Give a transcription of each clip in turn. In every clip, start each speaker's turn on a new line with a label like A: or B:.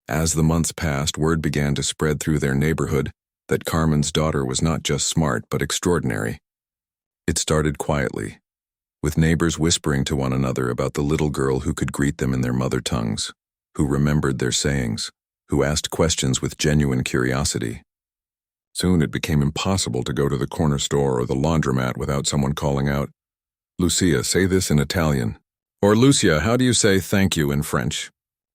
A: As the months passed, word began to spread through their neighborhood that Carmen's daughter was not just smart but extraordinary. It started quietly, with neighbors whispering to one another about the little girl who could greet them in their mother tongues, who remembered their sayings, who asked questions with genuine curiosity. Soon it became impossible to go to the corner store or the laundromat without someone calling out, "Lucia, say this in Italian." Or, "Lucia, how do you say thank you in French?"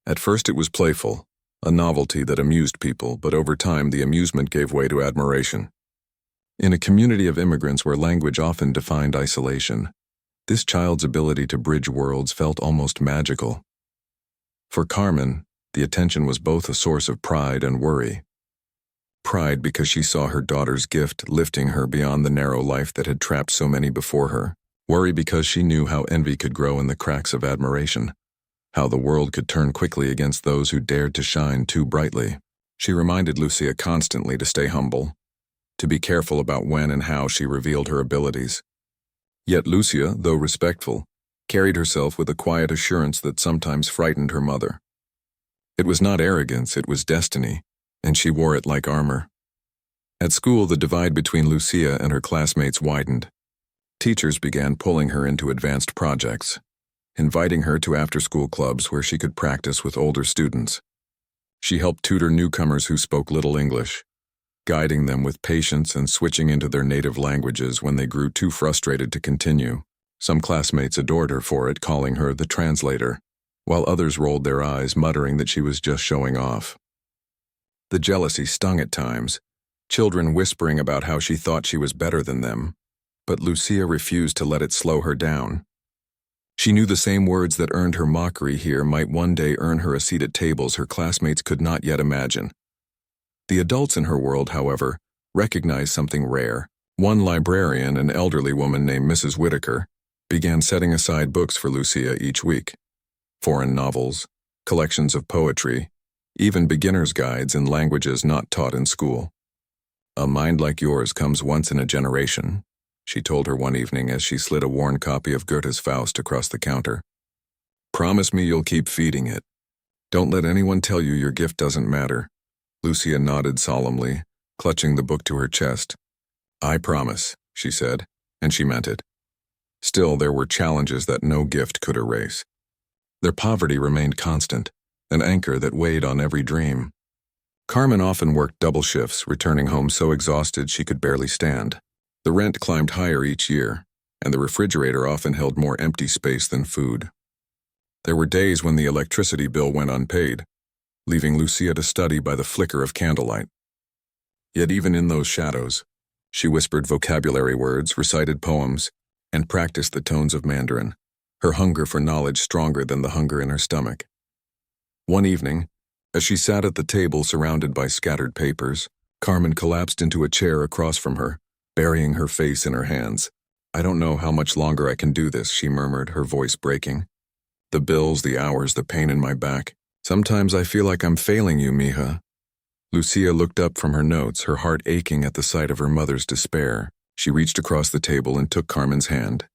A: At first it was playful, a novelty that amused people, but over time the amusement gave way to admiration. In a community of immigrants where language often defined isolation, this child's ability to bridge worlds felt almost magical. For Carmen, the attention was both a source of pride and worry. Pride because she saw her daughter's gift lifting her beyond the narrow life that had trapped so many before her. Worry because she knew how envy could grow in the cracks of admiration, how the world could turn quickly against those who dared to shine too brightly. She reminded Lucia constantly to stay humble, to be careful about when and how she revealed her abilities. Yet Lucia, though respectful, carried herself with a quiet assurance that sometimes frightened her mother. It was not arrogance, it was destiny, and she wore it like armor. At school, the divide between Lucia and her classmates widened. Teachers began pulling her into advanced projects, inviting her to after-school clubs where she could practice with older students. She helped tutor newcomers who spoke little English, guiding them with patience and switching into their native languages when they grew too frustrated to continue. Some classmates adored her for it, calling her the translator, while others rolled their eyes, muttering that she was just showing off. The jealousy stung at times, children whispering about how she thought she was better than them, but Lucia refused to let it slow her down. She knew the same words that earned her mockery here might one day earn her a seat at tables her classmates could not yet imagine. The adults in her world, however, recognized something rare. One librarian, an elderly woman named Mrs. Whitaker, began setting aside books for Lucia each week. Foreign novels, collections of poetry, even beginner's guides in languages not taught in school. "A mind like yours comes once in a generation," she told her one evening as she slid a worn copy of Goethe's Faust across the counter. "Promise me you'll keep feeding it. Don't let anyone tell you your gift doesn't matter." Lucia nodded solemnly, clutching the book to her chest. "I promise," she said, and she meant it. Still, there were challenges that no gift could erase. Their poverty remained constant, an anchor that weighed on every dream. Carmen often worked double shifts, returning home so exhausted she could barely stand. The rent climbed higher each year, and the refrigerator often held more empty space than food. There were days when the electricity bill went unpaid, leaving Lucia to study by the flicker of candlelight. Yet even in those shadows, she whispered vocabulary words, recited poems, and practiced the tones of Mandarin, her hunger for knowledge stronger than the hunger in her stomach. One evening, as she sat at the table surrounded by scattered papers, Carmen collapsed into a chair across from her, burying her face in her hands. "I don't know how much longer I can do this," she murmured, her voice breaking. "The bills, the hours, the pain in my back. Sometimes I feel like I'm failing you, mija." Lucia looked up from her notes, her heart aching at the sight of her mother's despair. She reached across the table and took Carmen's hand,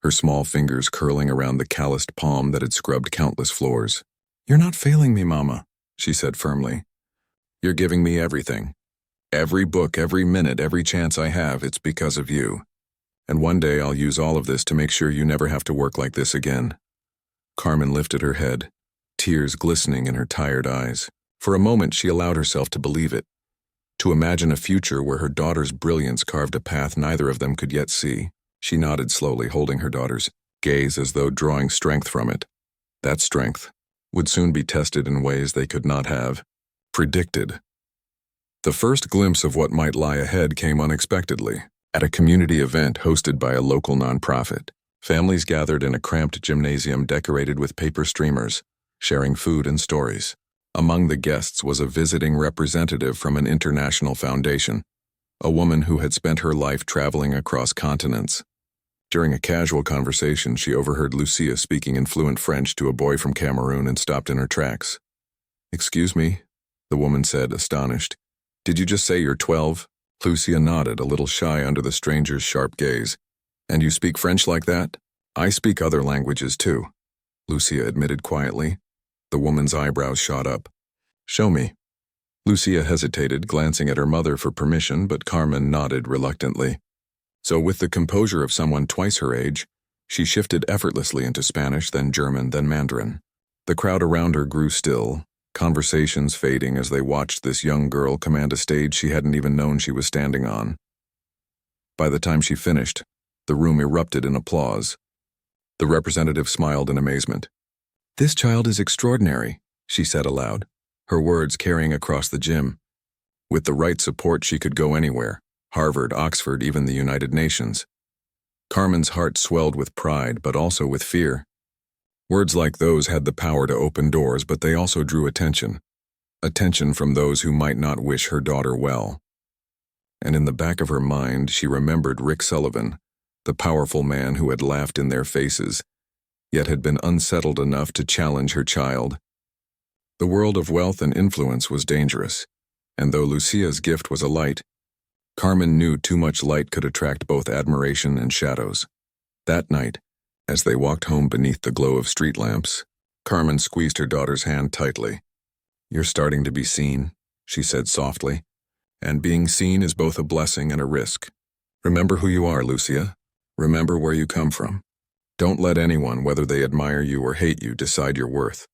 A: her small fingers curling around the calloused palm that had scrubbed countless floors. "You're not failing me, Mama," she said firmly. "You're giving me everything. Every book, every minute, every chance I have, it's because of you. And one day I'll use all of this to make sure you never have to work like this again." Carmen lifted her head, tears glistening in her tired eyes. For a moment she allowed herself to believe it, to imagine a future where her daughter's brilliance carved a path neither of them could yet see. She nodded slowly, holding her daughter's gaze as though drawing strength from it. That strength would soon be tested in ways they could not have predicted. The first glimpse of what might lie ahead came unexpectedly. At a community event hosted by a local nonprofit, families gathered in a cramped gymnasium decorated with paper streamers, sharing food and stories. Among the guests was a visiting representative from an international foundation, a woman who had spent her life traveling across continents. During a casual conversation, she overheard Lucia speaking in fluent French to a boy from Cameroon and stopped in her tracks. "Excuse me," the woman said, astonished. "Did you just say you're 12? Lucia nodded, a little shy under the stranger's sharp gaze. "And you speak French like that?" "I speak other languages too," Lucia admitted quietly. The woman's eyebrows shot up. Show me. Lucia hesitated, glancing at her mother for permission, but Carmen nodded reluctantly. So with the composure of someone twice her age, she shifted effortlessly into Spanish, then German, then Mandarin. The crowd around her grew still, conversations fading as they watched this young girl command a stage she hadn't even known she was standing on. By the time she finished, the room erupted in applause. The representative smiled in amazement. "This child is extraordinary," she said aloud, her words carrying across the gym. With the right support, she could go anywhere: Harvard, Oxford, even the United Nations. Carmen's heart swelled with pride, but also with fear. Words like those had the power to open doors, but they also drew attention. Attention from those who might not wish her daughter well. And in the back of her mind, she remembered Rick Sullivan, the powerful man who had laughed in their faces, yet had been unsettled enough to challenge her child. The world of wealth and influence was dangerous, and though Lucia's gift was a light, Carmen knew too much light could attract both admiration and shadows. That night, as they walked home beneath the glow of street lamps, Carmen squeezed her daughter's hand tightly. "You're starting to be seen," she said softly, "and being seen is both a blessing and a risk. Remember who you are, Lucia. Remember where you come from. Don't let anyone, whether they admire you or hate you, decide your worth."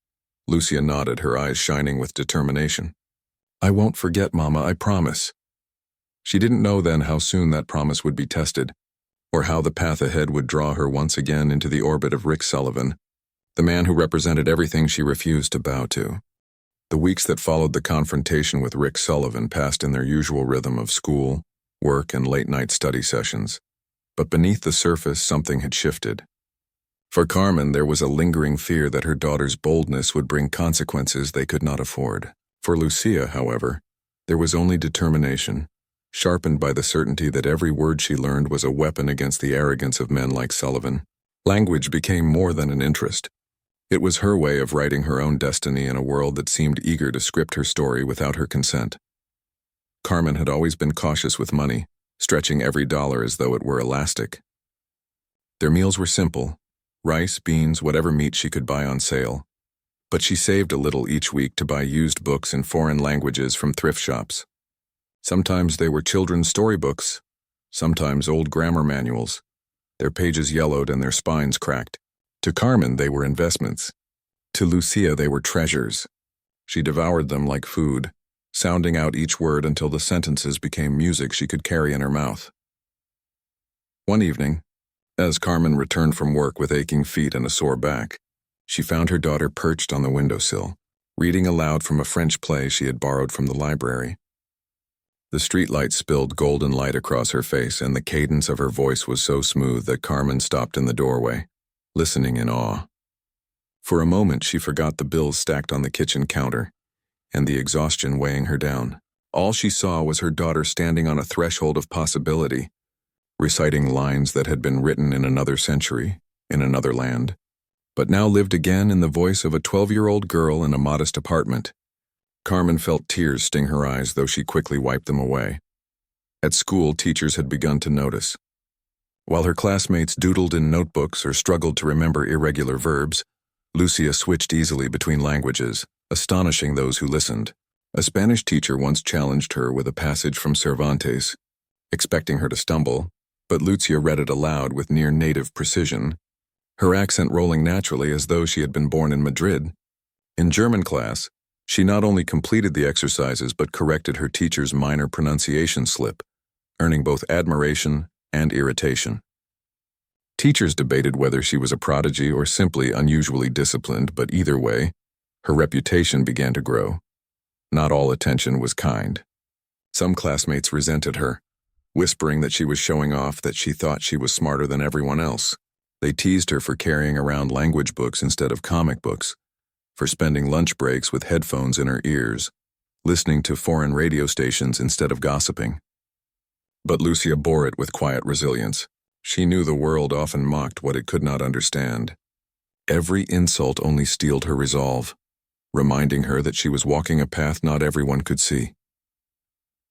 A: Lucia nodded, her eyes shining with determination. "I won't forget, Mama, I promise." She didn't know then how soon that promise would be tested, or how the path ahead would draw her once again into the orbit of Rick Sullivan, the man who represented everything she refused to bow to. The weeks that followed the confrontation with Rick Sullivan passed in their usual rhythm of school, work, and late-night study sessions. But beneath the surface, something had shifted. For Carmen, there was a lingering fear that her daughter's boldness would bring consequences they could not afford. For Lucia, however, there was only determination, sharpened by the certainty that every word she learned was a weapon against the arrogance of men like Sullivan. Language became more than an interest. It was her way of writing her own destiny in a world that seemed eager to script her story without her consent. Carmen had always been cautious with money, stretching every dollar as though it were elastic. Their meals were simple: rice, beans, whatever meat she could buy on sale. But she saved a little each week to buy used books in foreign languages from thrift shops. Sometimes they were children's storybooks, sometimes old grammar manuals, their pages yellowed and their spines cracked. To Carmen, they were investments. To Lucia, they were treasures. She devoured them like food, sounding out each word until the sentences became music she could carry in her mouth. One evening, as Carmen returned from work with aching feet and a sore back, she found her daughter perched on the windowsill, reading aloud from a French play she had borrowed from the library. The streetlight spilled golden light across her face, and the cadence of her voice was so smooth that Carmen stopped in the doorway, listening in awe. For a moment, she forgot the bills stacked on the kitchen counter and the exhaustion weighing her down. All she saw was her daughter standing on a threshold of possibility, reciting lines that had been written in another century, in another land, but now lived again in the voice of a 12-year-old girl in a modest apartment. Carmen felt tears sting her eyes, though she quickly wiped them away. At school, teachers had begun to notice. While her classmates doodled in notebooks or struggled to remember irregular verbs, Lucia switched easily between languages, astonishing those who listened. A Spanish teacher once challenged her with a passage from Cervantes, expecting her to stumble, but Lucia read it aloud with near-native precision, her accent rolling naturally as though she had been born in Madrid. In German class, she not only completed the exercises but corrected her teacher's minor pronunciation slip, earning both admiration and irritation. Teachers debated whether she was a prodigy or simply unusually disciplined, but either way, her reputation began to grow. Not all attention was kind. Some classmates resented her, whispering that she was showing off, that she thought she was smarter than everyone else. They teased her for carrying around language books instead of comic books, for spending lunch breaks with headphones in her ears, listening to foreign radio stations instead of gossiping. But Lucia bore it with quiet resilience. She knew the world often mocked what it could not understand. Every insult only steeled her resolve, reminding her that she was walking a path not everyone could see.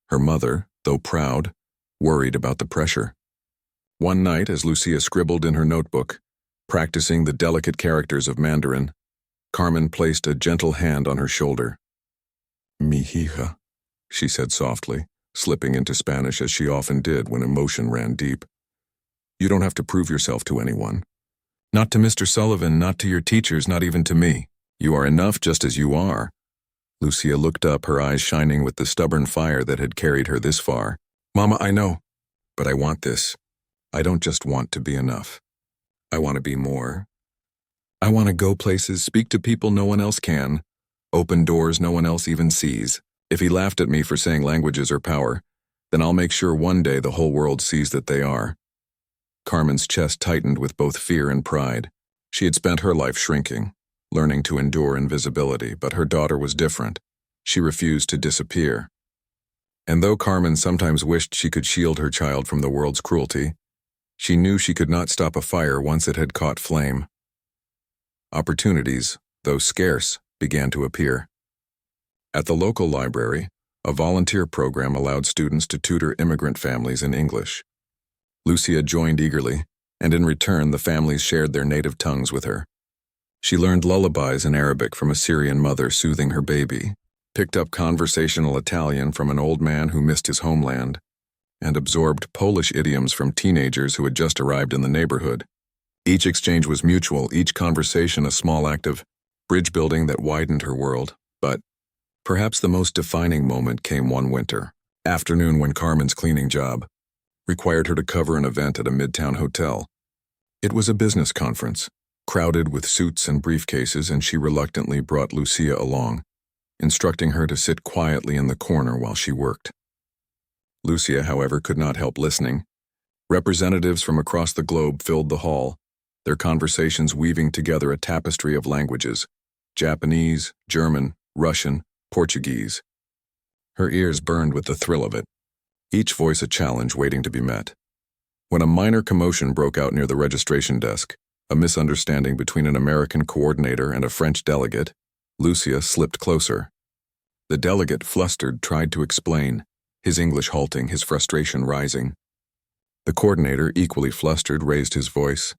A: Her mother, though proud, worried about the pressure. One night, as Lucia scribbled in her notebook, practicing the delicate characters of Mandarin, Carmen placed a gentle hand on her shoulder. Mi hija, she said softly, slipping into Spanish as she often did when emotion ran deep. You don't have to prove yourself to anyone. Not to Mr. Sullivan, not to your teachers, not even to me. You are enough just as you are. Lucia looked up, her eyes shining with the stubborn fire that had carried her this far. Mama, I know, but I want this. I don't just want to be enough. I want to be more. I want to go places, speak to people no one else can, open doors no one else even sees. If he laughed at me for saying languages are power, then I'll make sure one day the whole world sees that they are. Carmen's chest tightened with both fear and pride. She had spent her life shrinking, learning to endure invisibility, but her daughter was different. She refused to disappear. And though Carmen sometimes wished she could shield her child from the world's cruelty, she knew she could not stop a fire once it had caught flame. Opportunities, though scarce, began to appear. At the local library, a volunteer program allowed students to tutor immigrant families in English. Lucia joined eagerly, and in return the families shared their native tongues with her. She learned lullabies in Arabic from a Syrian mother soothing her baby, picked up conversational Italian from an old man who missed his homeland, and absorbed Polish idioms from teenagers who had just arrived in the neighborhood. Each exchange was mutual, each conversation a small act of bridge building that widened her world. But perhaps the most defining moment came one winter afternoon when Carmen's cleaning job required her to cover an event at a midtown hotel. It was a business conference, crowded with suits and briefcases, and she reluctantly brought Lucia along, instructing her to sit quietly in the corner while she worked. Lucia, however, could not help listening. Representatives from across the globe filled the hall, their conversations weaving together a tapestry of languages: Japanese, German, Russian, Portuguese. Her ears burned with the thrill of it, each voice a challenge waiting to be met. When a minor commotion broke out near the registration desk, a misunderstanding between an American coordinator and a French delegate, Lucia slipped closer. The delegate, flustered, tried to explain, his English halting, his frustration rising. The coordinator, equally flustered, raised his voice,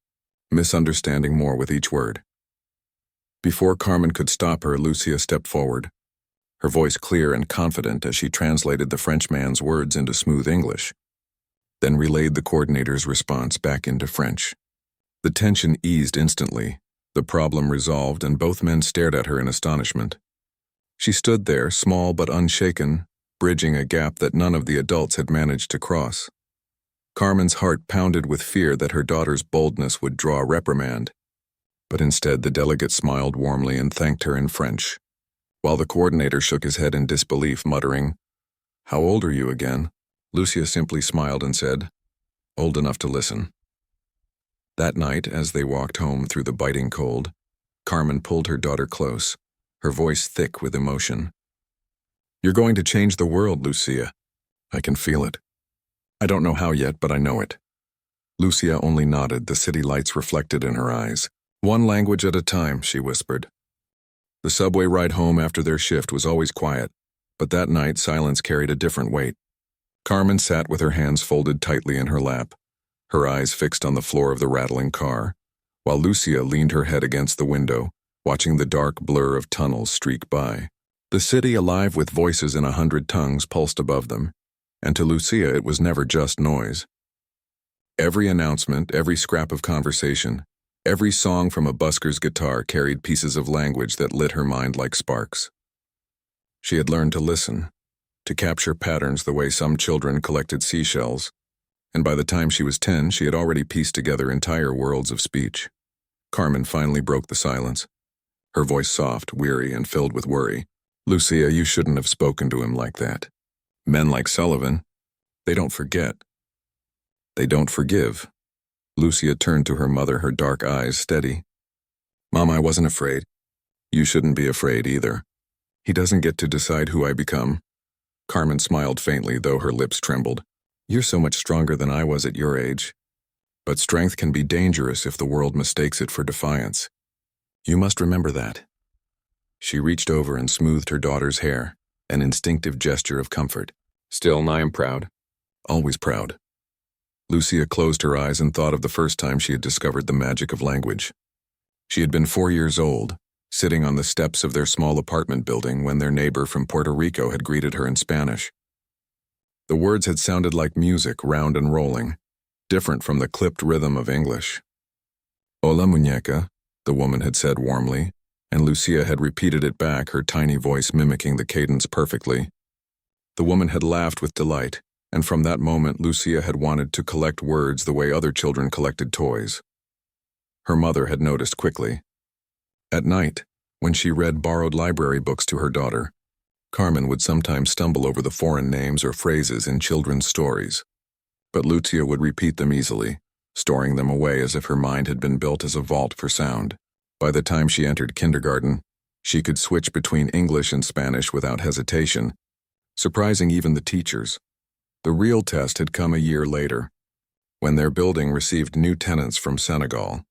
A: misunderstanding more with each word. Before Carmen could stop her, Lucia stepped forward, her voice clear and confident as she translated the Frenchman's words into smooth English, then relayed the coordinator's response back into French. The tension eased instantly, the problem resolved, and both men stared at her in astonishment. She stood there, small but unshaken, bridging a gap that none of the adults had managed to cross. Carmen's heart pounded with fear that her daughter's boldness would draw a reprimand, but instead the delegate smiled warmly and thanked her in French, while the coordinator shook his head in disbelief, muttering, "How old are you again?" Lucia simply smiled and said, "Old enough to listen." That night, as they walked home through the biting cold, Carmen pulled her daughter close, her voice thick with emotion. "You're going to change the world, Lucia. I can feel it. I don't know how yet, but I know it." Lucia only nodded, the city lights reflected in her eyes. "One language at a time," she whispered. The subway ride home after their shift was always quiet, but that night silence carried a different weight. Carmen sat with her hands folded tightly in her lap, her eyes fixed on the floor of the rattling car, while Lucia leaned her head against the window, watching the dark blur of tunnels streak by. The city, alive with voices in 100 tongues, pulsed above them, and to Lucia it was never just noise. Every announcement, every scrap of conversation, every song from a busker's guitar carried pieces of language that lit her mind like sparks. She had learned to listen, to capture patterns the way some children collected seashells, and by the time she was 10, she had already pieced together entire worlds of speech. Carmen finally broke the silence, her voice soft, weary, and filled with worry. "Lucia, you shouldn't have spoken to him like that. Men like Sullivan, they don't forget. They don't forgive." Lucia turned to her mother, her dark eyes steady. "Mom, I wasn't afraid. You shouldn't be afraid either. He doesn't get to decide who I become." Carmen smiled faintly, though her lips trembled. "You're so much stronger than I was at your age. But strength can be dangerous if the world mistakes it for defiance. You must remember that." She reached over and smoothed her daughter's hair, an instinctive gesture of comfort. "Still, I am proud. Always proud." Lucia closed her eyes and thought of the first time she had discovered the magic of language. She had been 4 years old, sitting on the steps of their small apartment building when their neighbor from Puerto Rico had greeted her in Spanish. The words had sounded like music, round and rolling, different from the clipped rhythm of English. "Hola, muñeca," the woman had said warmly, and Lucia had repeated it back, her tiny voice mimicking the cadence perfectly. The woman had laughed with delight, and from that moment Lucia had wanted to collect words the way other children collected toys. Her mother had noticed quickly. At night, when she read borrowed library books to her daughter, Carmen would sometimes stumble over the foreign names or phrases in children's stories. But Lucia would repeat them easily, storing them away as if her mind had been built as a vault for sound. By the time she entered kindergarten, she could switch between English and Spanish without hesitation, surprising even the teachers. The real test had come a year later, when their building received new tenants from Senegal.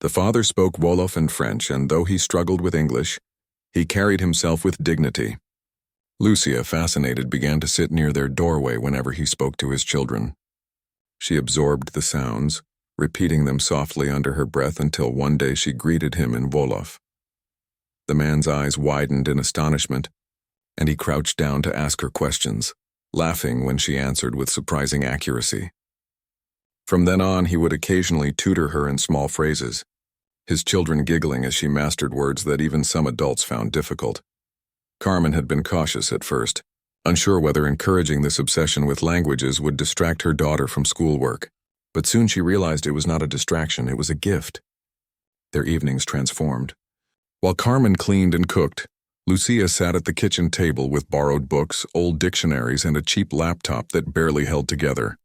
A: The father spoke Wolof and French, and though he struggled with English, he carried himself with dignity. Lucia, fascinated, began to sit near their doorway whenever he spoke to his children. She absorbed the sounds, repeating them softly under her breath until one day she greeted him in Wolof. The man's eyes widened in astonishment, and he crouched down to ask her questions, laughing when she answered with surprising accuracy. From then on, he would occasionally tutor her in small phrases, his children giggling as she mastered words that even some adults found difficult. Carmen had been cautious at first, unsure whether encouraging this obsession with languages would distract her daughter from schoolwork. But soon she realized it was not a distraction, it was a gift. Their evenings transformed. While Carmen cleaned and cooked, Lucia sat at the kitchen table with borrowed books, old dictionaries, and a cheap laptop that barely held together.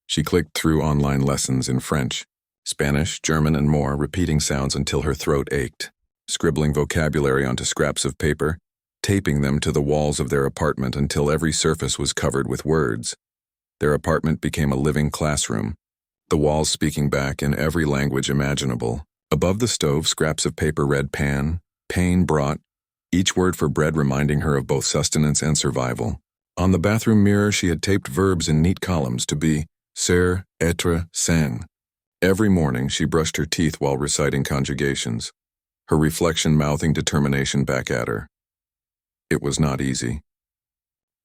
A: She clicked through online lessons in French, Spanish, German, and more, repeating sounds until her throat ached, scribbling vocabulary onto scraps of paper, taping them to the walls of their apartment until every surface was covered with words. Their apartment became a living classroom, the walls speaking back in every language imaginable. Above the stove, scraps of paper read pan, pain brought, each word for bread reminding her of both sustenance and survival. On the bathroom mirror, she had taped verbs in neat columns to be ser, être, sang. Every morning, she brushed her teeth while reciting conjugations, her reflection mouthing determination back at her. It was not easy.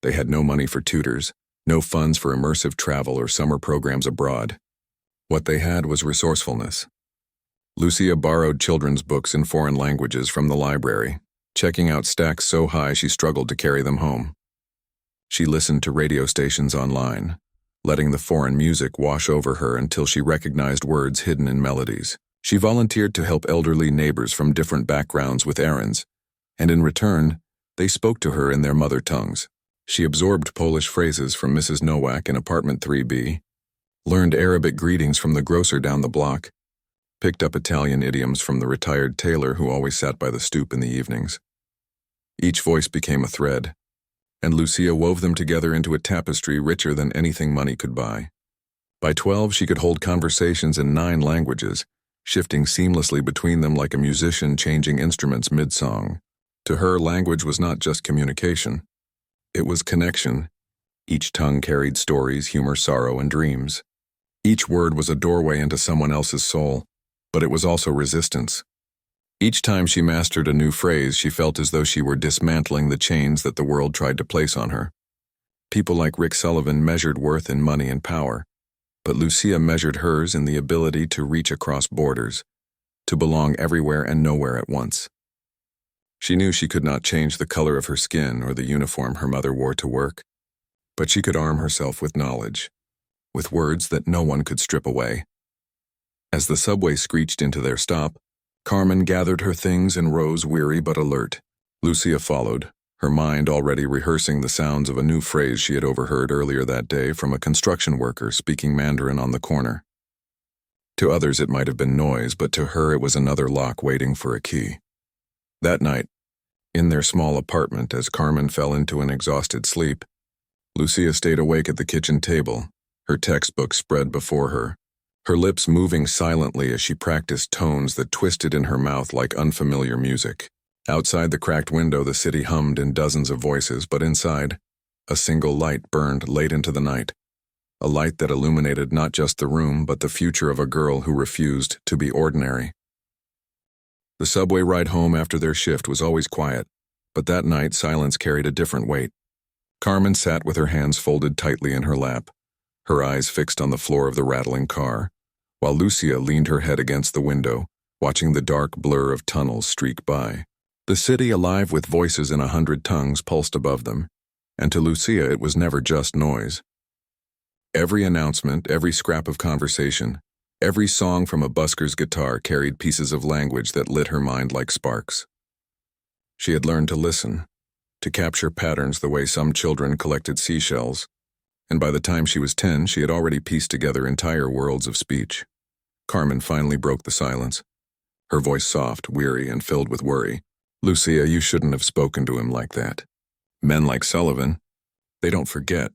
A: They had no money for tutors, no funds for immersive travel or summer programs abroad. What they had was resourcefulness. Lucia borrowed children's books in foreign languages from the library, checking out stacks so high she struggled to carry them home. She listened to radio stations online, letting the foreign music wash over her until she recognized words hidden in melodies. She volunteered to help elderly neighbors from different backgrounds with errands, and in return, they spoke to her in their mother tongues. She absorbed Polish phrases from Mrs. Nowak in apartment 3B, learned Arabic greetings from the grocer down the block, picked up Italian idioms from the retired tailor who always sat by the stoop in the evenings. Each voice became a thread, and Lucia wove them together into a tapestry richer than anything money could buy. By 12, she could hold conversations in 9 languages, shifting seamlessly between them like a musician changing instruments mid-song. To her, language was not just communication. It was connection. Each tongue carried stories, humor, sorrow, and dreams. Each word was a doorway into someone else's soul, but it was also resistance. Each time she mastered a new phrase, she felt as though she were dismantling the chains that the world tried to place on her. People like Rick Sullivan measured worth in money and power, but Lucia measured hers in the ability to reach across borders, to belong everywhere and nowhere at once. She knew she could not change the color of her skin or the uniform her mother wore to work, but she could arm herself with knowledge, with words that no one could strip away. As the subway screeched into their stop, Carmen gathered her things and rose, weary but alert. Lucia followed, her mind already rehearsing the sounds of a new phrase she had overheard earlier that day from a construction worker speaking Mandarin on the corner. To others it might have been noise, but to her it was another lock waiting for a key. That night, in their small apartment, as Carmen fell into an exhausted sleep, Lucia stayed awake at the kitchen table, her textbook spread before her, her lips moving silently as she practiced tones that twisted in her mouth like unfamiliar music. Outside the cracked window, the city hummed in dozens of voices, but inside, a single light burned late into the night, a light that illuminated not just the room, but the future of a girl who refused to be ordinary. The subway ride home after their shift was always quiet, but that night silence carried a different weight. Carmen sat with her hands folded tightly in her lap, her eyes fixed on the floor of the rattling car, while Lucia leaned her head against the window, watching the dark blur of tunnels streak by. The city alive with voices in 100 tongues pulsed above them, and to Lucia it was never just noise. Every announcement, every scrap of conversation, every song from a busker's guitar carried pieces of language that lit her mind like sparks. She had learned to listen, to capture patterns the way some children collected seashells, and by the time she was 10, she had already pieced together entire worlds of speech. Carmen finally broke the silence, her voice soft, weary, and filled with worry. "Lucia, you shouldn't have spoken to him like that. Men like Sullivan, they don't forget.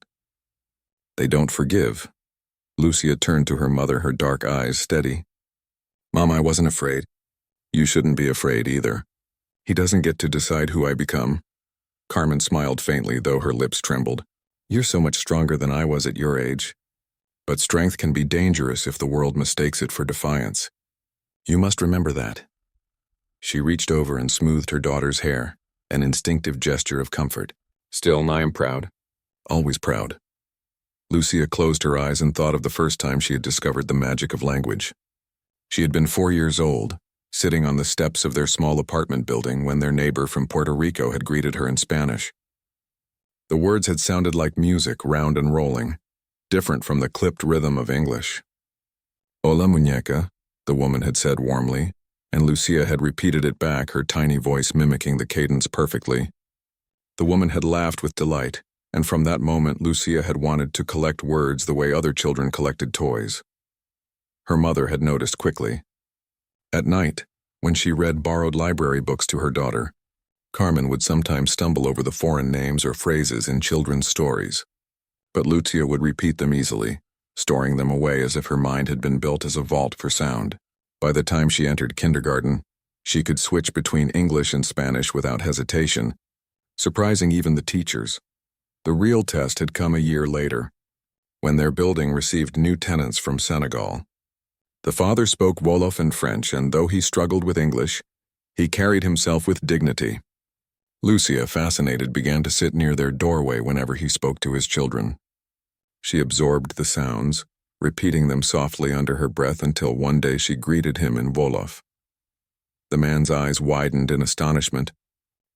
A: They don't forgive." Lucia turned to her mother, her dark eyes steady. "Mom, I wasn't afraid. You shouldn't be afraid either. He doesn't get to decide who I become." Carmen smiled faintly, though her lips trembled. "You're so much stronger than I was at your age. But strength can be dangerous if the world mistakes it for defiance. You must remember that." She reached over and smoothed her daughter's hair, an instinctive gesture of comfort. "Still, I am proud. Always proud." Lucia closed her eyes and thought of the first time she had discovered the magic of language. She had been 4 years old, sitting on the steps of their small apartment building when their neighbor from Puerto Rico had greeted her in Spanish. The words had sounded like music, round and rolling, different from the clipped rhythm of English. "Hola, muñeca," the woman had said warmly, and Lucia had repeated it back, her tiny voice mimicking the cadence perfectly. The woman had laughed with delight, and from that moment Lucia had wanted to collect words the way other children collected toys. Her mother had noticed quickly. At night, when she read borrowed library books to her daughter, Carmen would sometimes stumble over the foreign names or phrases in children's stories. But Lucia would repeat them easily, storing them away as if her mind had been built as a vault for sound. By the time she entered kindergarten, she could switch between English and Spanish without hesitation, surprising even the teachers. The real test had come a year later, when their building received new tenants from Senegal. The father spoke Wolof and French, and though he struggled with English, he carried himself with dignity. Lucia, fascinated, began to sit near their doorway whenever he spoke to his children. She absorbed the sounds, repeating them softly under her breath until one day she greeted him in Wolof. The man's eyes widened in astonishment,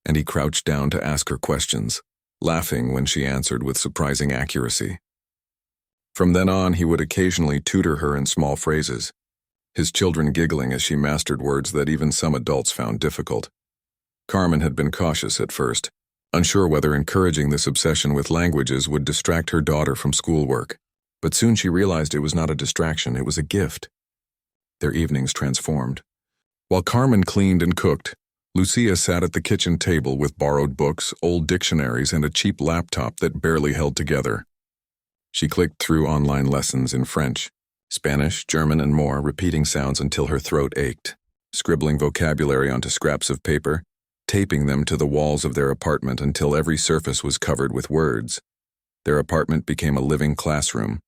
A: and he crouched down to ask her questions, laughing when she answered with surprising accuracy. From then on, he would occasionally tutor her in small phrases, his children giggling as she mastered words that even some adults found difficult. Carmen had been cautious at first, unsure whether encouraging this obsession with languages would distract her daughter from schoolwork. But soon she realized it was not a distraction, it was a gift. Their evenings transformed. While Carmen cleaned and cooked, Lucia sat at the kitchen table with borrowed books, old dictionaries, and a cheap laptop that barely held together. She clicked through online lessons in French, Spanish, German, and more, repeating sounds until her throat ached, scribbling vocabulary onto scraps of paper, taping them to the walls of their apartment until every surface was covered with words. Their apartment became a living classroom,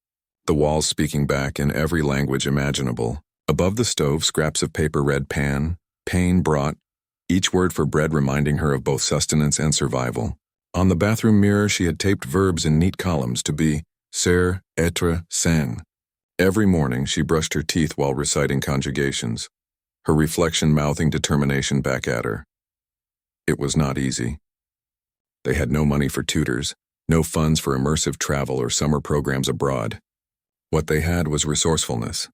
A: the walls speaking back in every language imaginable. Above the stove, scraps of paper read pan, pain brought, each word for bread reminding her of both sustenance and survival. On the bathroom mirror, she had taped verbs in neat columns to be ser, être, sang. Every morning, she brushed her teeth while reciting conjugations, her reflection mouthing determination back at her. It was not easy. They had no money for tutors, no funds for immersive travel or summer programs abroad. What they had was resourcefulness.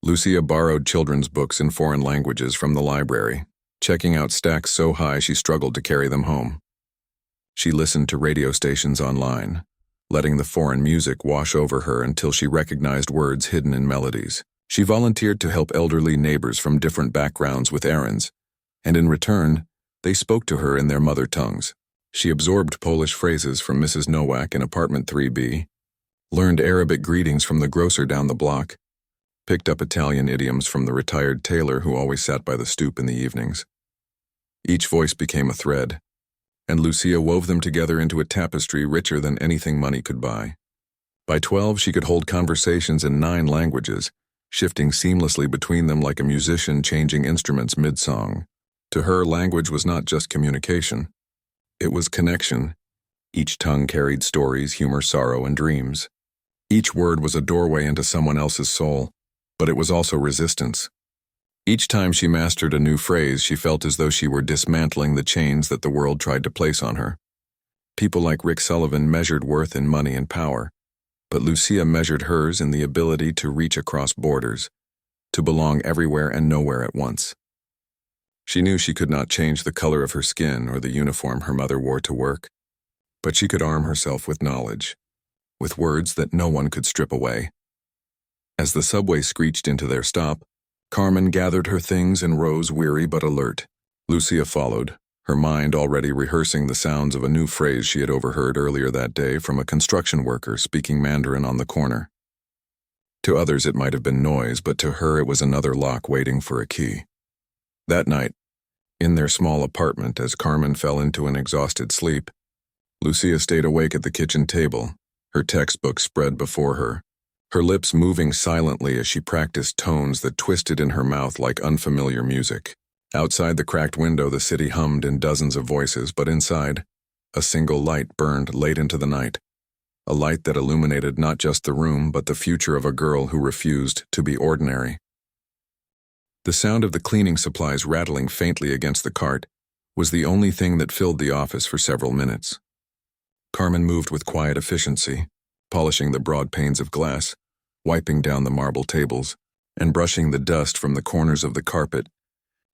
A: Lucia borrowed children's books in foreign languages from the library, checking out stacks so high she struggled to carry them home. She listened to radio stations online, letting the foreign music wash over her until she recognized words hidden in melodies. She volunteered to help elderly neighbors from different backgrounds with errands, and in return, they spoke to her in their mother tongues. She absorbed Polish phrases from Mrs. Nowak in apartment 3B, learned Arabic greetings from the grocer down the block, picked up Italian idioms from the retired tailor who always sat by the stoop in the evenings. Each voice became a thread, and Lucia wove them together into a tapestry richer than anything money could buy. By 12, she could hold conversations in 9 languages, shifting seamlessly between them like a musician changing instruments mid-song. To her, language was not just communication. It was connection. Each tongue carried stories, humor, sorrow, and dreams. Each word was a doorway into someone else's soul, but it was also resistance. Each time she mastered a new phrase, she felt as though she were dismantling the chains that the world tried to place on her. People like Rick Sullivan measured worth in money and power, but Lucia measured hers in the ability to reach across borders, to belong everywhere and nowhere at once. She knew she could not change the color of her skin or the uniform her mother wore to work, but she could arm herself with knowledge, with words that no one could strip away. As the subway screeched into their stop, Carmen gathered her things and rose, weary but alert. Lucia followed, her mind already rehearsing the sounds of a new phrase she had overheard earlier that day from a construction worker speaking Mandarin on the corner. To others it might have been noise, but to her it was another lock waiting for a key. That night, in their small apartment, as Carmen fell into an exhausted sleep, Lucia stayed awake at the kitchen table, her textbook spread before her, her lips moving silently as she practiced tones that twisted in her mouth like unfamiliar music. Outside the cracked window, the city hummed in dozens of voices, but inside, a single light burned late into the night, a light that illuminated not just the room, but the future of a girl who refused to be ordinary. The sound of the cleaning supplies rattling faintly against the cart was the only thing that filled the office for several minutes. Carmen moved with quiet efficiency, polishing the broad panes of glass, wiping down the marble tables, and brushing the dust from the corners of the carpet,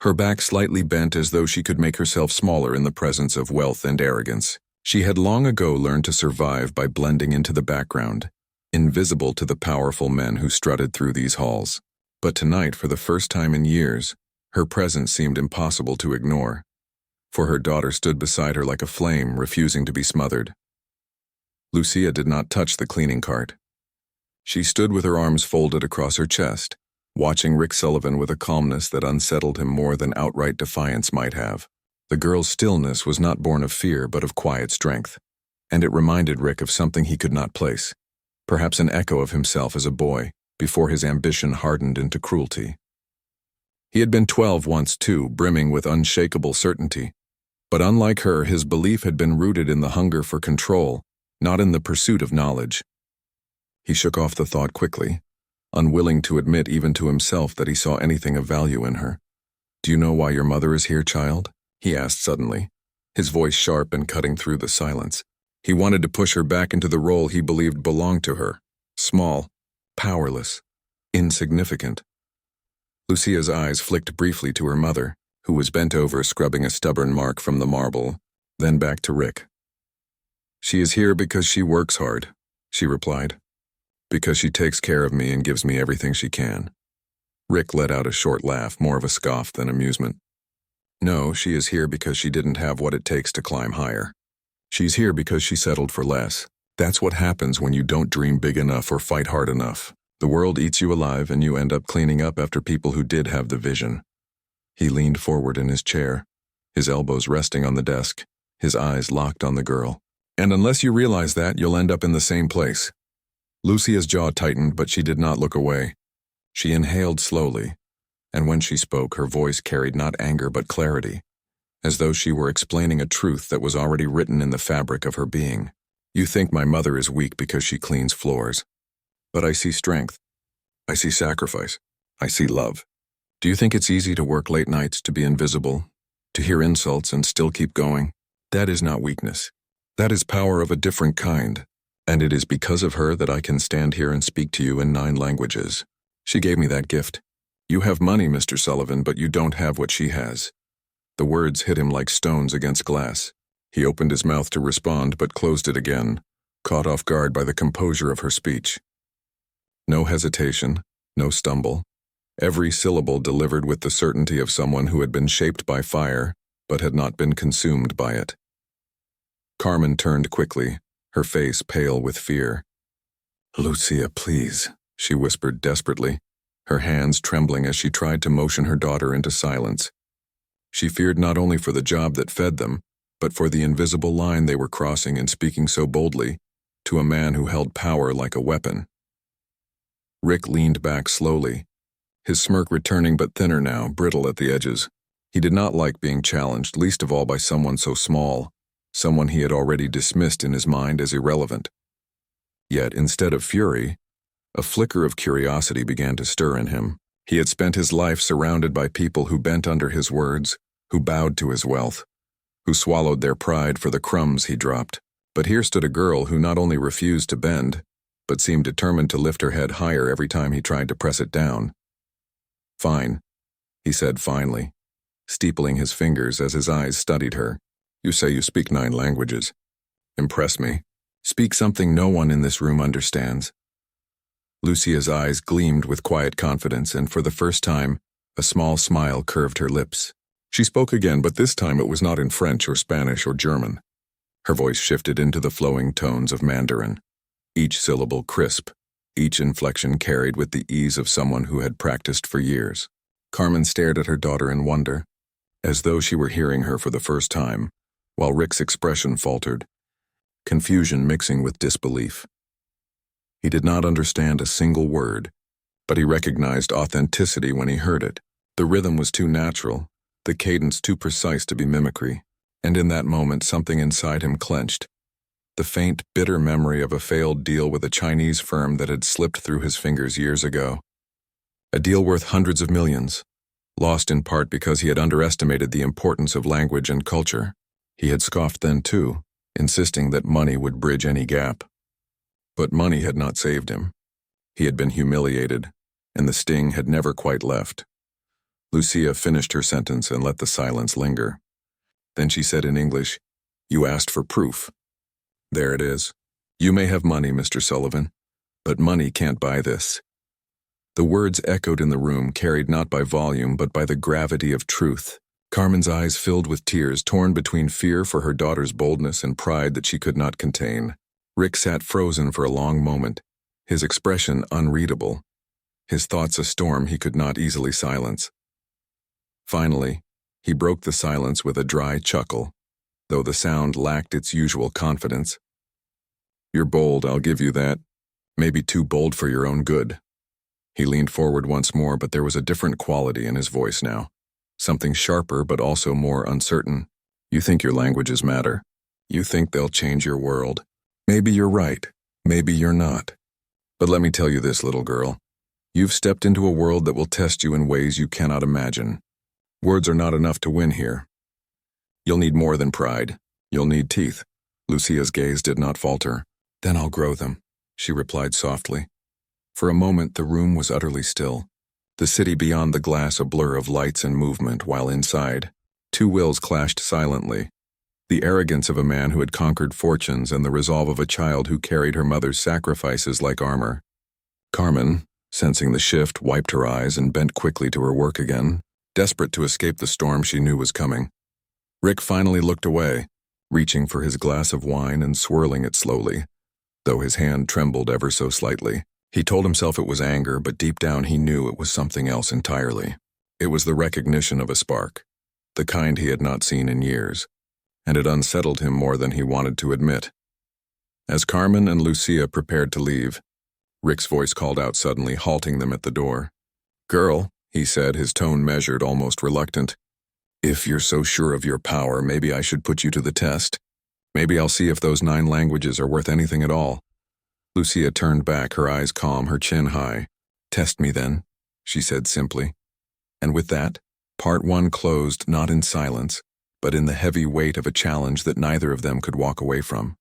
A: her back slightly bent as though she could make herself smaller in the presence of wealth and arrogance. She had long ago learned to survive by blending into the background, invisible to the powerful men who strutted through these halls. But tonight, for the first time in years, her presence seemed impossible to ignore, for her daughter stood beside her like a flame, refusing to be smothered. Lucia did not touch the cleaning cart. She stood with her arms folded across her chest, watching Rick Sullivan with a calmness that unsettled him more than outright defiance might have. The girl's stillness was not born of fear but of quiet strength, and it reminded Rick of something he could not place, perhaps an echo of himself as a boy, before his ambition hardened into cruelty. He had been 12 once too, brimming with unshakable certainty, but unlike her, his belief had been rooted in the hunger for control, not in the pursuit of knowledge. He shook off the thought quickly, unwilling to admit even to himself that he saw anything of value in her. "Do you know why your mother is here, child?" he asked suddenly, his voice sharp and cutting through the silence. He wanted to push her back into the role he believed belonged to her, small, powerless, insignificant. Lucia's eyes flicked briefly to her mother, who was bent over scrubbing a stubborn mark from the marble, then back to Rick. "She is here because she works hard," she replied. "Because she takes care of me and gives me everything she can." Rick let out a short laugh, more of a scoff than amusement. "No, she is here because she didn't have what it takes to climb higher. She's here because she settled for less. That's what happens when you don't dream big enough or fight hard enough. The world eats you alive and you end up cleaning up after people who did have the vision." He leaned forward in his chair, his elbows resting on the desk, his eyes locked on the girl. "And unless you realize that, you'll end up in the same place." Lucia's jaw tightened, but she did not look away. She inhaled slowly, and when she spoke, her voice carried not anger but clarity, as though she were explaining a truth that was already written in the fabric of her being. "You think my mother is weak because she cleans floors. But I see strength. I see sacrifice. I see love. Do you think it's easy to work late nights, to be invisible, to hear insults and still keep going? That is not weakness. That is power of a different kind, and it is because of her that I can stand here and speak to you in 9 languages. She gave me that gift. You have money, Mr. Sullivan, but you don't have what she has." The words hit him like stones against glass. He opened his mouth to respond, but closed it again, caught off guard by the composure of her speech. No hesitation, no stumble. Every syllable delivered with the certainty of someone who had been shaped by fire, but had not been consumed by it. Carmen turned quickly, her face pale with fear. "Lucia, please," she whispered desperately, her hands trembling as she tried to motion her daughter into silence. She feared not only for the job that fed them, but for the invisible line they were crossing in speaking so boldly to a man who held power like a weapon. Rick leaned back slowly, his smirk returning but thinner now, brittle at the edges. He did not like being challenged, least of all by someone so small, someone he had already dismissed in his mind as irrelevant. Yet, instead of fury, a flicker of curiosity began to stir in him. He had spent his life surrounded by people who bent under his words, who bowed to his wealth, who swallowed their pride for the crumbs he dropped. But here stood a girl who not only refused to bend, but seemed determined to lift her head higher every time he tried to press it down. "Fine," he said finally, steepling his fingers as his eyes studied her. "You say you speak 9 languages. Impress me. Speak something no one in this room understands." Lucia's eyes gleamed with quiet confidence, and for the first time, a small smile curved her lips. She spoke again, but this time it was not in French or Spanish or German. Her voice shifted into the flowing tones of Mandarin, each syllable crisp, each inflection carried with the ease of someone who had practiced for years. Carmen stared at her daughter in wonder, as though she were hearing her for the first time, while Rick's expression faltered, confusion mixing with disbelief. He did not understand a single word, but he recognized authenticity when he heard it. The rhythm was too natural, the cadence too precise to be mimicry, and in that moment something inside him clenched. The faint, bitter memory of a failed deal with a Chinese firm that had slipped through his fingers years ago. A deal worth hundreds of millions, lost in part because he had underestimated the importance of language and culture. He had scoffed then too, insisting that money would bridge any gap. But money had not saved him. He had been humiliated, and the sting had never quite left. Lucia finished her sentence and let the silence linger. Then she said in English, "You asked for proof. There it is. You may have money, Mr. Sullivan, but money can't buy this." The words echoed in the room, carried not by volume but by the gravity of truth. Carmen's eyes filled with tears, torn between fear for her daughter's boldness and pride that she could not contain. Rick sat frozen for a long moment, his expression unreadable, his thoughts a storm he could not easily silence. Finally, he broke the silence with a dry chuckle, though the sound lacked its usual confidence. "You're bold, I'll give you that. Maybe too bold for your own good." He leaned forward once more, but there was a different quality in his voice now, something sharper but also more uncertain. "You think your languages matter. You think they'll change your world. Maybe you're right, maybe you're not. But let me tell you this, little girl. You've stepped into a world that will test you in ways you cannot imagine. Words are not enough to win here. You'll need more than pride. You'll need teeth." Lucia's gaze did not falter. "Then I'll grow them," she replied softly. For a moment the room was utterly still, the city beyond the glass a blur of lights and movement, while inside, 2 wills clashed silently. The arrogance of a man who had conquered fortunes and the resolve of a child who carried her mother's sacrifices like armor. Carmen, sensing the shift, wiped her eyes and bent quickly to her work again, desperate to escape the storm she knew was coming. Rick finally looked away, reaching for his glass of wine and swirling it slowly, though his hand trembled ever so slightly. He told himself it was anger, but deep down he knew it was something else entirely. It was the recognition of a spark, the kind he had not seen in years, and it unsettled him more than he wanted to admit. As Carmen and Lucia prepared to leave, Rick's voice called out suddenly, halting them at the door. "Girl," he said, his tone measured, almost reluctant. "If you're so sure of your power, maybe I should put you to the test. Maybe I'll see if those 9 languages are worth anything at all." Lucia turned back, her eyes calm, her chin high. "Test me then," she said simply. And with that, part 1 closed not in silence, but in the heavy weight of a challenge that neither of them could walk away from.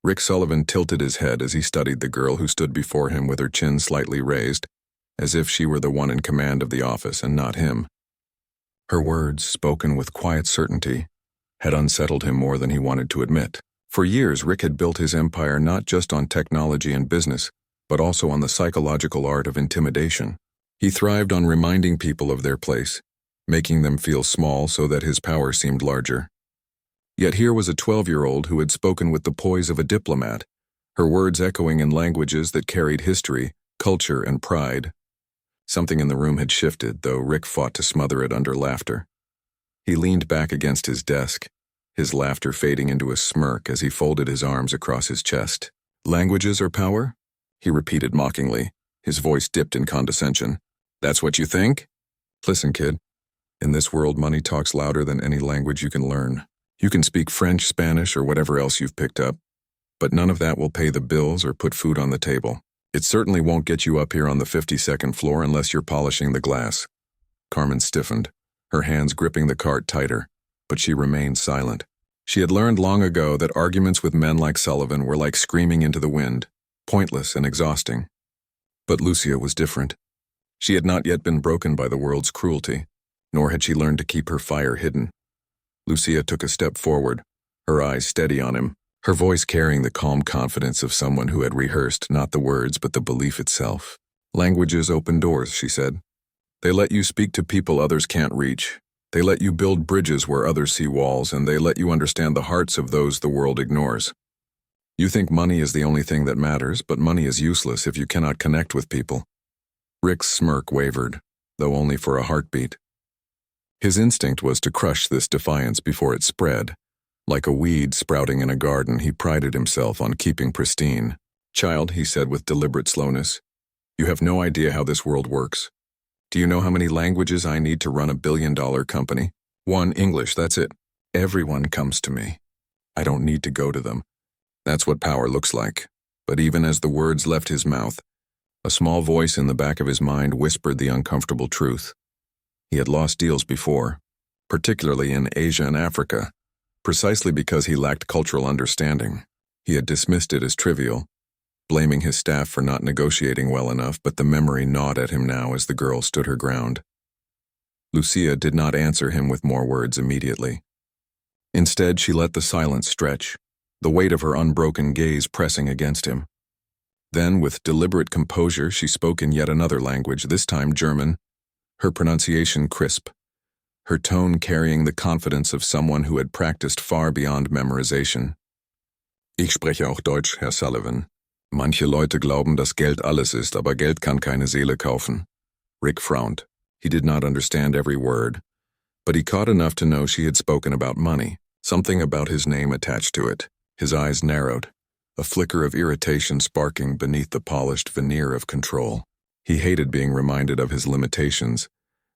A: Rick Sullivan tilted his head as he studied the girl who stood before him with her chin slightly raised, as if she were the one in command of the office and not him. Her words, spoken with quiet certainty, had unsettled him more than he wanted to admit. For years, Rick had built his empire not just on technology and business, but also on the psychological art of intimidation. He thrived on reminding people of their place, making them feel small so that his power seemed larger. Yet here was a 12-year-old who had spoken with the poise of a diplomat, her words echoing in languages that carried history, culture, and pride. Something in the room had shifted, though Rick fought to smother it under laughter. He leaned back against his desk, his laughter fading into a smirk as he folded his arms across his chest. "Languages are power? he repeated mockingly, his voice dipped in condescension. That's what you think? Listen, kid. In this world, money talks louder than any language you can learn. You can speak French, Spanish, or whatever else you've picked up, but none of that will pay the bills or put food on the table. It certainly won't get you up here on the 52nd floor unless you're polishing the glass. Carmen stiffened, her hands gripping the cart tighter, but she remained silent. She had learned long ago that arguments with men like Sullivan were like screaming into the wind, pointless and exhausting. But Lucia was different. She had not yet been broken by the world's cruelty, nor had she learned to keep her fire hidden. Lucia took a step forward, her eyes steady on him, her voice carrying the calm confidence of someone who had rehearsed not the words but the belief itself. Languages open doors, she said. They let you speak to people others can't reach. They let you build bridges where others see walls, and they let you understand the hearts of those the world ignores. You think money is the only thing that matters, but money is useless if you cannot connect with people. Rick's smirk wavered, though only for a heartbeat. His instinct was to crush this defiance before it spread. Like a weed sprouting in a garden, he prided himself on keeping pristine. Child, he said with deliberate slowness, you have no idea how this world works. Do you know how many languages I need to run a billion-dollar company? 1, English, that's it. Everyone comes to me. I don't need to go to them. That's what power looks like. But even as the words left his mouth, a small voice in the back of his mind whispered the uncomfortable truth. He had lost deals before, particularly in Asia and Africa, precisely because he lacked cultural understanding. He had dismissed it as trivial, blaming his staff for not negotiating well enough, but the memory gnawed at him now as the girl stood her ground. Lucia did not answer him with more words immediately. Instead, she let the silence stretch, the weight of her unbroken gaze pressing against him. Then, with deliberate composure, she spoke in yet another language, this time German, her pronunciation crisp, her tone carrying the confidence of someone who had practiced far beyond memorization. Ich spreche auch Deutsch, Herr Sullivan. Manche Leute glauben, dass Geld alles ist, aber Geld kann keine Seele kaufen. Rick frowned. He did not understand every word, but he caught enough to know she had spoken about money, something about his name attached to it. His eyes narrowed, a flicker of irritation sparking beneath the polished veneer of control. He hated being reminded of his limitations,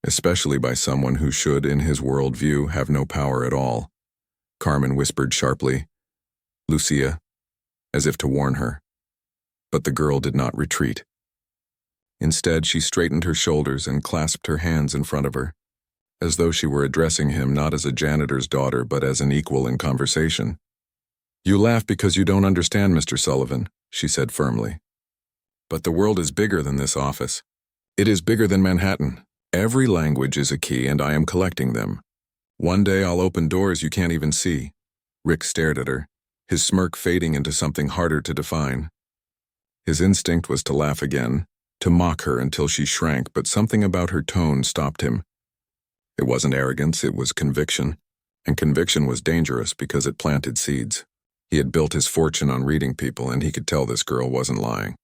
A: especially by someone who should, in his worldview, have no power at all. Carmen whispered sharply, Lucia, as if to warn her. But the girl did not retreat. Instead, she straightened her shoulders and clasped her hands in front of her, as though she were addressing him not as a janitor's daughter but as an equal in conversation. You laugh because you don't understand, Mr. Sullivan, she said firmly. But the world is bigger than this office. It is bigger than Manhattan. Every language is a key, and I am collecting them. One day I'll open doors you can't even see. Rick stared at her, his smirk fading into something harder to define. His instinct was to laugh again, to mock her until she shrank, but something about her tone stopped him. It wasn't arrogance, it was conviction, and conviction was dangerous because it planted seeds. He had built his fortune on reading people, and he could tell this girl wasn't lying.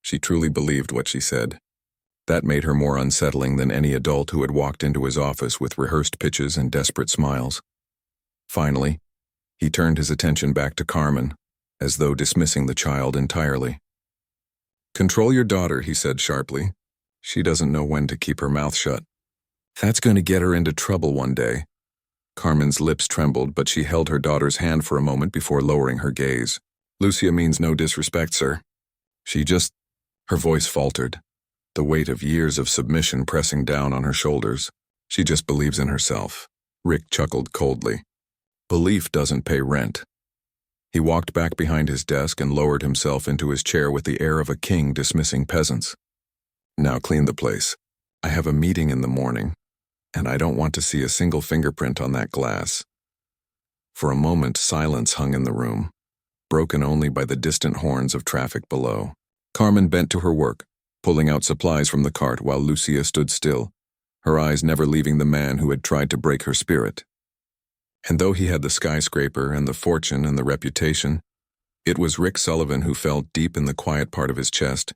A: She truly believed what she said. That made her more unsettling than any adult who had walked into his office with rehearsed pitches and desperate smiles. Finally, he turned his attention back to Carmen, as though dismissing the child entirely. Control your daughter, he said sharply. She doesn't know when to keep her mouth shut. That's going to get her into trouble one day. Carmen's lips trembled, but she held her daughter's hand for a moment before lowering her gaze. Lucia means no disrespect, sir. Her voice faltered, the weight of years of submission pressing down on her shoulders. She just believes in herself. Rick chuckled coldly. Belief doesn't pay rent. He walked back behind his desk and lowered himself into his chair with the air of a king dismissing peasants. Now clean the place. I have a meeting in the morning, and I don't want to see a single fingerprint on that glass. For a moment, silence hung in the room, broken only by the distant horns of traffic below. Carmen bent to her work, pulling out supplies from the cart while Lucia stood still, her eyes never leaving the man who had tried to break her spirit. And though he had the skyscraper and the fortune and the reputation, it was Rick Sullivan who felt deep in the quiet part of his chest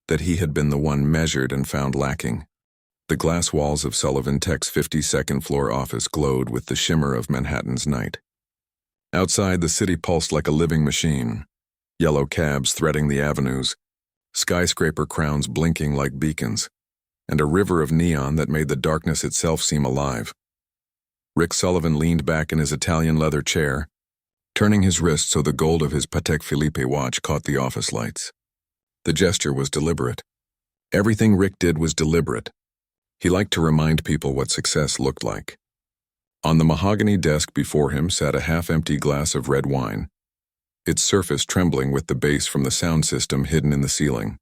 A: that he had been the one measured and found lacking. The glass walls of Sullivan Tech's 52nd floor office glowed with the shimmer of Manhattan's night. Outside, the city pulsed like a living machine, yellow cabs threading the avenues, skyscraper crowns blinking like beacons, and a river of neon that made the darkness itself seem alive. Rick Sullivan leaned back in his Italian leather chair, turning his wrist so the gold of his Patek Philippe watch caught the office lights. The gesture was deliberate. Everything Rick did was deliberate. He liked to remind people what success looked like. On the mahogany desk before him sat a half-empty glass of red wine, its surface trembling with the bass from the sound system hidden in the ceiling.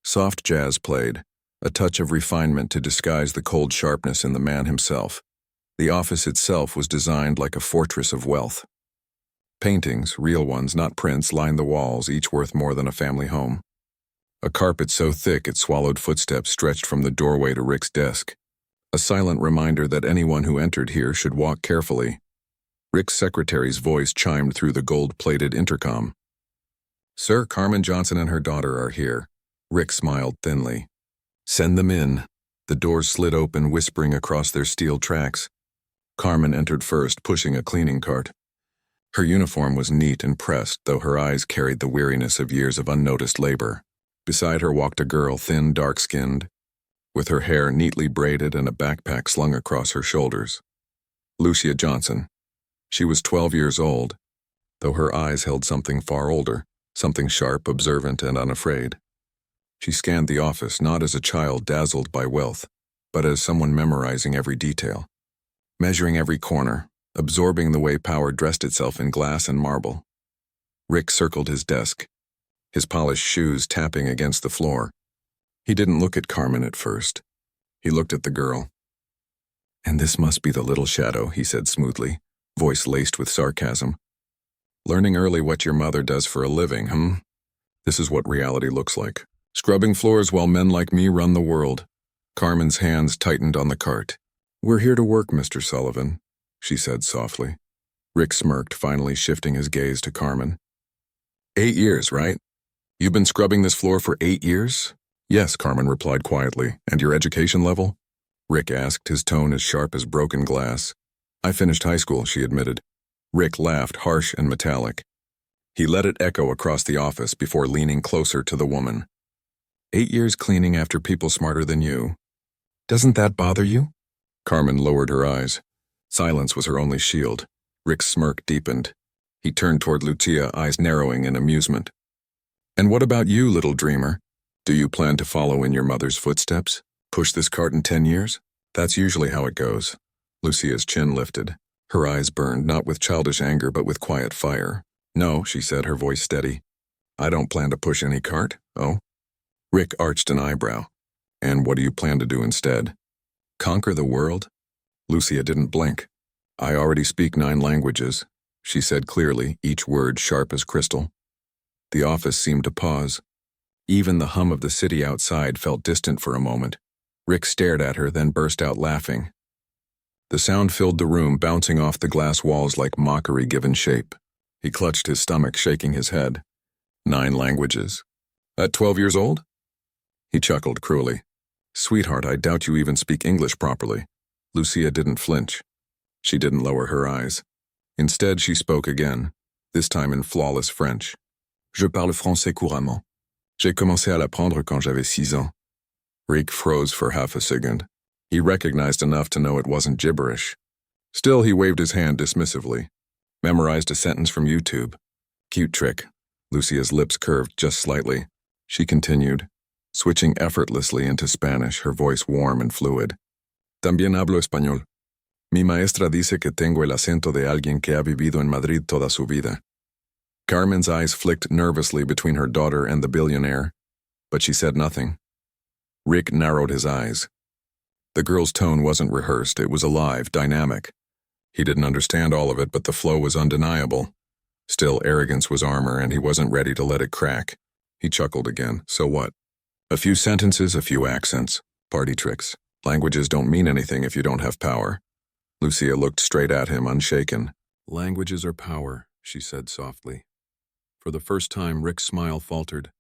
A: Soft jazz played, a touch of refinement to disguise the cold sharpness in the man himself. The office itself was designed like a fortress of wealth. Paintings, real ones, not prints, lined the walls, each worth more than a family home. A carpet so thick it swallowed footsteps stretched from the doorway to Rick's desk, a silent reminder that anyone who entered here should walk carefully. Rick's secretary's voice chimed through the gold-plated intercom. "Sir, Carmen Johnson and her daughter are here." Rick smiled thinly. "Send them in." The doors slid open, whispering across their steel tracks. Carmen entered first, pushing a cleaning cart. Her uniform was neat and pressed, though her eyes carried the weariness of years of unnoticed labor. Beside her walked a girl, thin, dark-skinned, with her hair neatly braided and a backpack slung across her shoulders. Lucia Johnson. She was 12 years old, though her eyes held something far older, something sharp, observant, and unafraid. She scanned the office not as a child dazzled by wealth, but as someone memorizing every detail, measuring every corner, absorbing the way power dressed itself in glass and marble. Rick circled his desk, his polished shoes tapping against the floor. He didn't look at Carmen at first. He looked at the girl. "And this must be the little shadow," he said smoothly, voice laced with sarcasm. "Learning early what your mother does for a living, This is what reality looks like. Scrubbing floors while men like me run the world." Carmen's hands tightened on the cart. "We're here to work, Mr. Sullivan," she said softly. Rick smirked, finally shifting his gaze to Carmen. 8 years, right? You've been scrubbing this floor for 8 years? "Yes," Carmen replied quietly. "And your education level?" Rick asked, his tone as sharp as broken glass. "I finished high school," she admitted. Rick laughed, harsh and metallic. He let it echo across the office before leaning closer to the woman. 8 years cleaning after people smarter than you. Doesn't that bother you?" Carmen lowered her eyes. Silence was her only shield. Rick's smirk deepened. He turned toward Lucia, eyes narrowing in amusement. "And what about you, little dreamer? Do you plan to follow in your mother's footsteps? Push this cart in 10 years? That's usually how it goes." Lucia's chin lifted. Her eyes burned, not with childish anger but with quiet fire. "No," she said, her voice steady. "I don't plan to push any cart." "Oh?" Rick arched an eyebrow. "And what do you plan to do instead? Conquer the world?" Lucia didn't blink. "I already speak 9 languages," she said clearly, each word sharp as crystal. The office seemed to pause. Even the hum of the city outside felt distant for a moment. Rick stared at her, then burst out laughing. The sound filled the room, bouncing off the glass walls like mockery given shape. He clutched his stomach, shaking his head. 9 languages? At 12 years old? He chuckled cruelly. "Sweetheart, I doubt you even speak English properly." Lucia didn't flinch. She didn't lower her eyes. Instead, she spoke again, this time in flawless French. "Je parle français couramment. J'ai commencé à l'apprendre quand j'avais 6 ans." Rick froze for half a second. He recognized enough to know it wasn't gibberish. Still, he waved his hand dismissively. Memorized a sentence from YouTube. "Cute trick." Lucia's lips curved just slightly. She continued, switching effortlessly into Spanish, her voice warm and fluid. "También hablo español. Mi maestra dice que tengo el acento de alguien que ha vivido en Madrid toda su vida." Carmen's eyes flicked nervously between her daughter and the billionaire, but she said nothing. Rick narrowed his eyes. The girl's tone wasn't rehearsed, it was alive, dynamic. He didn't understand all of it, but the flow was undeniable. Still, arrogance was armor, and he wasn't ready to let it crack. He chuckled again. "So what? A few sentences, a few accents. Party tricks. Languages don't mean anything if you don't have power." Lucia looked straight at him, unshaken. "Languages are power," she said softly. For the first time, Rick's smile faltered.